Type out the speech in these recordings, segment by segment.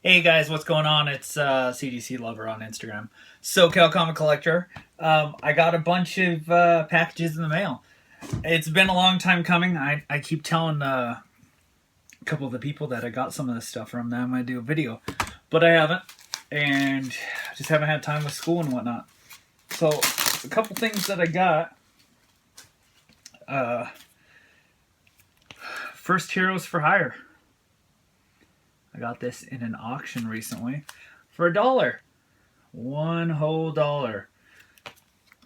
Hey guys, what's going on? It's CDC Lover on Instagram. SoCal Comic Collector. I got a bunch of packages in the mail. It's been a long time coming. I keep telling a couple of the people that I got some of this stuff from that I might do a video, but I haven't, and just haven't had time with school and whatnot. So a couple things that I got. First Heroes for Hire. I got this in an auction recently for $1. One whole dollar.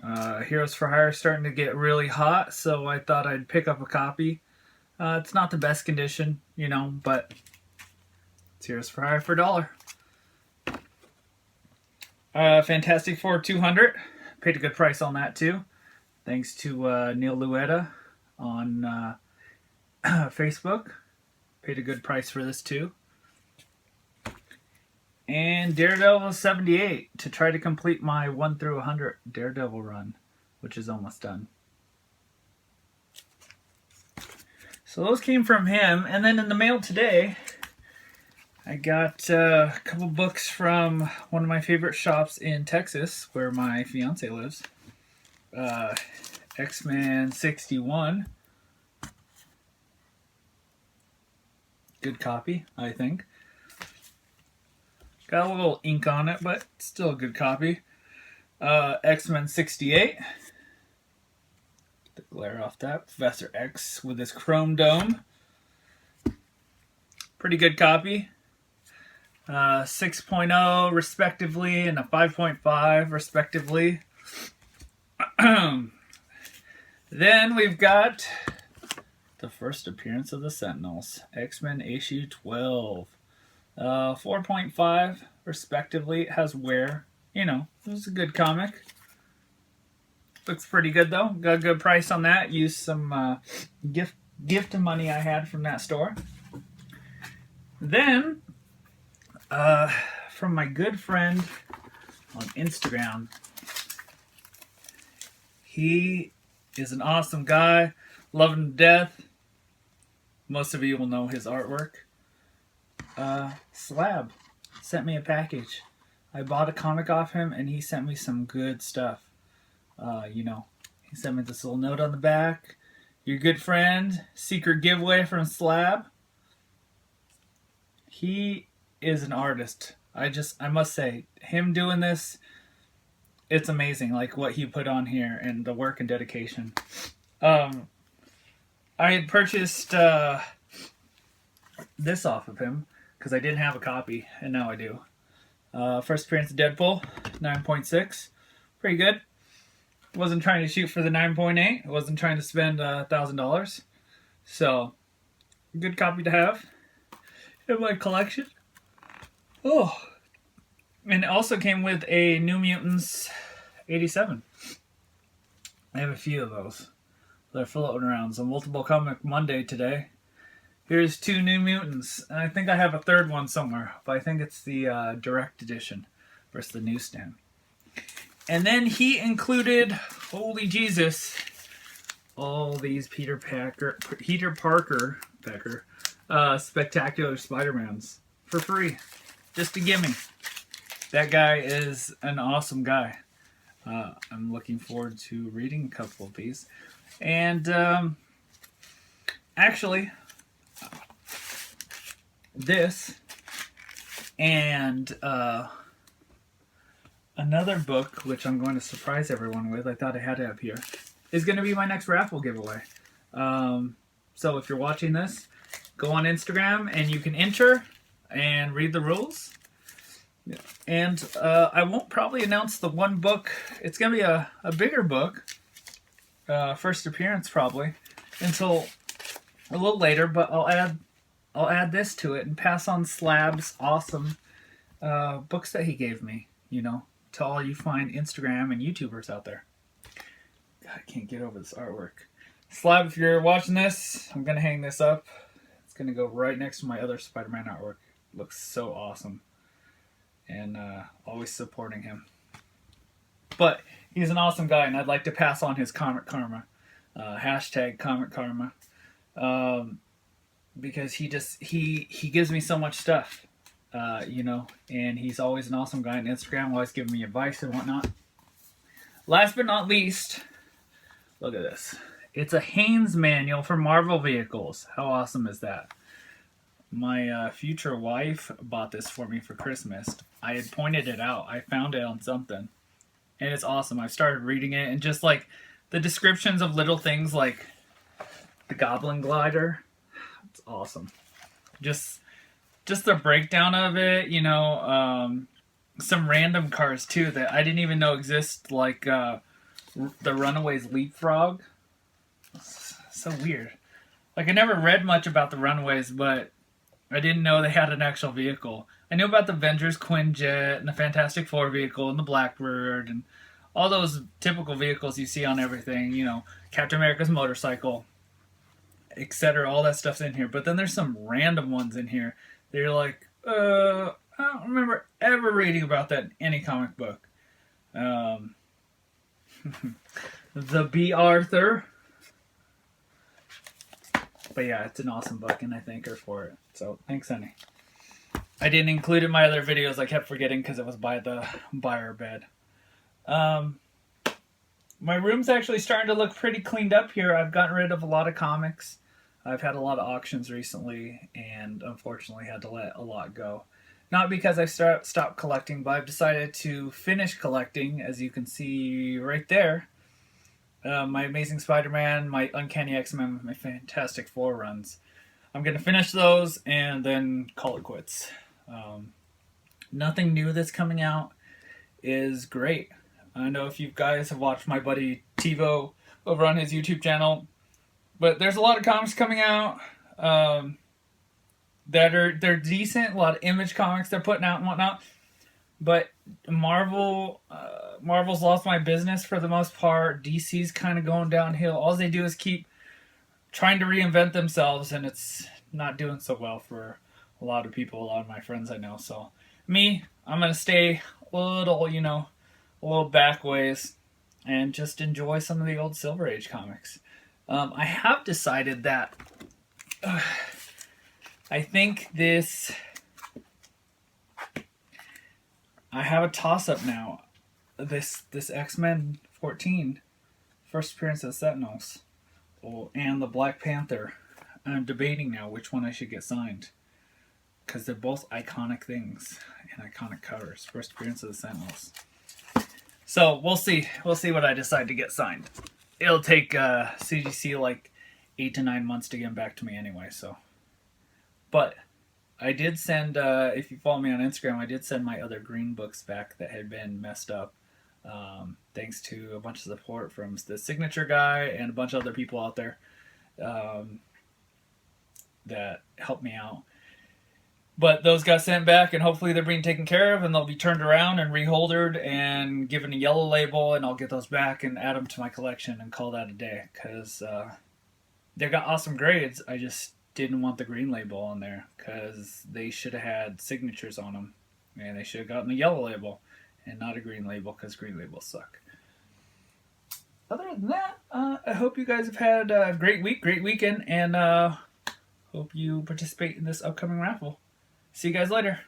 Heroes for Hire is starting to get really hot, so I thought I'd pick up a copy. It's not the best condition, but it's Heroes for Hire for $1. Fantastic Four 200. Paid a good price on that too. Thanks to Neil Luetta on Facebook. Paid a good price for this too. And Daredevil 78 to try to complete my 1 through 100 Daredevil run, which is almost done. So those came from him. And then in the mail today, I got a couple books from one of my favorite shops in Texas, where my fiance lives. X-Men 61. Good copy, I think. Got a little ink on it, but still a good copy. X-Men 68. The glare off that. Professor X with his chrome dome. Pretty good copy. 6.0 respectively and a 5.5 respectively. Then we've got the first appearance of the Sentinels. X-Men issue 12. 4.5 respectively. It has wear. It was a good comic. Looks pretty good though. Got a good price on that. Used some gift money I had from that store. Then, from my good friend on Instagram, he is an awesome guy. Love him to death. Most of you will know his artwork. Slab sent me a package. I bought a comic off him and he sent me some good stuff. He sent me this little note on the back. Your good friend, secret giveaway from Slab. He is an artist. I must say, him doing this, it's amazing, like what he put on here and the work and dedication. I had purchased this off of him because I didn't have a copy, and now I do. First appearance of Deadpool, 9.6. Pretty good. Wasn't trying to shoot for the 9.8. I wasn't trying to spend $1,000. So, good copy to have in my collection. Oh. And it also came with a New Mutants 87. I have a few of those. They're floating around. So, Multiple Comic Monday today. Here's 2 New Mutants. And I think I have a third one somewhere. But I think it's the direct edition versus the newsstand. And then he included, holy Jesus, all these Peter Parker Spectacular Spider-Mans for free. Just a gimme. That guy is an awesome guy. I'm looking forward to reading a couple of these. And actually, this and another book, which I'm going to surprise everyone with, I thought I had it up here, is going to be my next raffle giveaway. So if you're watching this, go on Instagram and you can enter and read the rules. And I won't probably announce the one book. It's going to be a bigger book, first appearance probably, until a little later, but I'll add this to it and pass on Slab's awesome books that he gave me, to all you fine Instagram and YouTubers out there. God, I can't get over this artwork. Slab, if you're watching this, I'm going to hang this up. It's going to go right next to my other Spider-Man artwork. It looks so awesome. And always supporting him. But he's an awesome guy, and I'd like to pass on his comic karma. Hashtag comic karma. Because he gives me so much stuff. you know, and he's always an awesome guy on Instagram, always giving me advice and whatnot. Last but not least, look at this. It's a Haynes manual for Marvel vehicles. How awesome is that? My future wife bought this for me for Christmas. I had pointed it out. I found it on something. And it's awesome. I've started reading it, and just like the descriptions of little things like the Goblin Glider. It's awesome. Just the breakdown of it, you know, some random cars too that I didn't even know exist, like the Runaways Leapfrog. It's so weird. Like, I never read much about the Runaways, but I didn't know they had an actual vehicle. I knew about the Avengers Quinjet and the Fantastic Four vehicle and the Blackbird and all those typical vehicles you see on everything, you know, Captain America's motorcycle, etc. All that stuff's in here. But then there's some random ones in here. They're like, I don't remember ever reading about that in any comic book. The B. Arthur. But yeah, it's an awesome book, and I thank her for it. So, thanks, honey. I didn't include it in my other videos. I kept forgetting because it was by our bed. My room's actually starting to look pretty cleaned up here. I've gotten rid of a lot of comics. I've had a lot of auctions recently, and unfortunately had to let a lot go. Not because I stopped collecting, but I've decided to finish collecting, as you can see right there. My Amazing Spider-Man, my Uncanny X-Men, my Fantastic Four runs. I'm going to finish those and then call it quits. Nothing new that's coming out is great. I know if you guys have watched my buddy TiVo over on his YouTube channel, but there's a lot of comics coming out they're decent. A lot of Image comics they're putting out and whatnot. But Marvel's lost my business for the most part. DC's kind of going downhill. All they do is keep trying to reinvent themselves, and it's not doing so well for a lot of people, a lot of my friends I know. So me, I'm going to stay a little back ways and just enjoy some of the old Silver Age comics. I have decided that I think I have a toss-up now. This X-Men 14, first appearance of the Sentinels, and the Black Panther. I'm debating now which one I should get signed, because they're both iconic things and iconic covers. First appearance of the Sentinels. So we'll see. We'll see what I decide to get signed. It'll take CGC like 8 to 9 months to get them back to me anyway. So, but I did send, if you follow me on Instagram, I did send my other green books back that had been messed up. Thanks to a bunch of support from the Signature guy and a bunch of other people out there that helped me out. But those got sent back, and hopefully they're being taken care of, and they'll be turned around and reholdered and given a yellow label, and I'll get those back and add them to my collection and call that a day, because they got awesome grades. I just didn't want the green label on there, because they should have had signatures on them, and they should have gotten a yellow label and not a green label, because green labels suck. Other than that, I hope you guys have had a great week, great weekend, and hope you participate in this upcoming raffle. See you guys later.